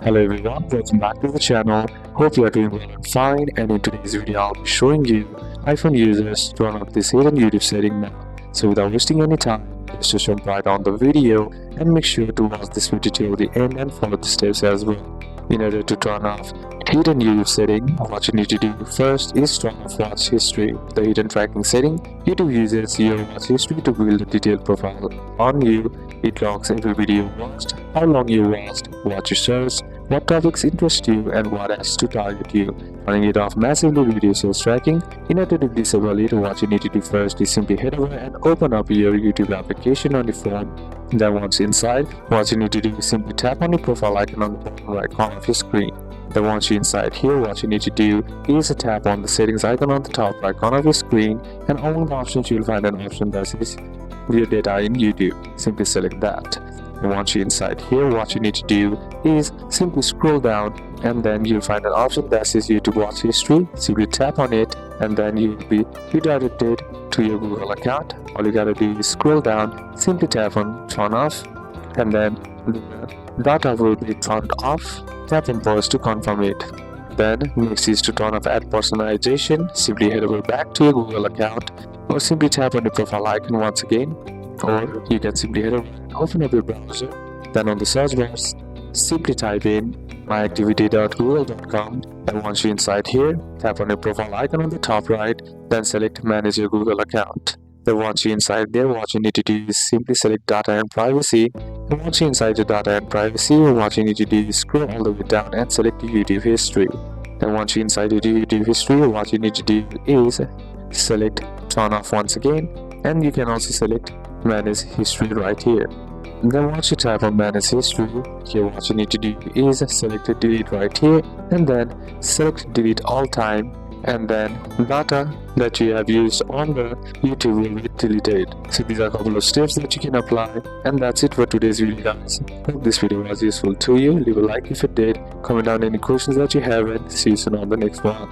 Hello everyone, welcome back to the channel. Hope you are doing well and fine, and in today's video I'll be showing you iPhone users turn off this hidden YouTube setting now. So without wasting any time, let's just jump right on the video and make sure to watch this video till the end and follow the steps as well. In order to turn off hidden YouTube setting, what you need to do first is turn off watch history. The hidden tracking setting, YouTube uses your watch history to build a detailed profile on you. It logs every video you watched, how long you watched, what you searched, what topics interest you, and what ads to target you. Turning it off massively reduces tracking. In order to disable it, what you need to do first is simply head over and open up your YouTube application on your phone. Then once inside, what you need to do is simply tap on your profile icon on the bottom right corner of your screen. Then once you're inside here, what you need to do is tap on the settings icon on the top right corner of your screen, and among the options you'll find an option that says view data in YouTube. Simply select that. And once you're inside here, what you need to do is simply scroll down, and then you'll find an option that says YouTube watch history. Simply tap on it, and then you'll be redirected to your Google account. All you gotta do is scroll down, simply tap on turn off, and then the data will be turned off. Tap on pause to confirm it. Then next is to turn off ad personalization. Simply head over back to your Google account, or simply tap on the profile icon once again, or you can simply head over and open up your browser. Then on the search bar, simply type in myactivity.google.com, and once you're inside here, tap on your profile icon on the top right, then select manage your Google account. Then once you're inside there, what you need to do is simply select data and privacy. And once you're inside your data and privacy, what you need to do is scroll all the way down and select YouTube history. Then once you're inside your YouTube history, what you need to do is select turn off once again, and you can also select manage history right here. Then once you tap on manage history, here what you need to do is select delete right here, and then select delete all time, and then data that you have used on the YouTube will be deleted. So these are a couple of steps that you can apply, and that's it for today's video, guys. Hope this video was useful to you. Leave a like if it did, comment down any questions that you have, and see you soon on the next one.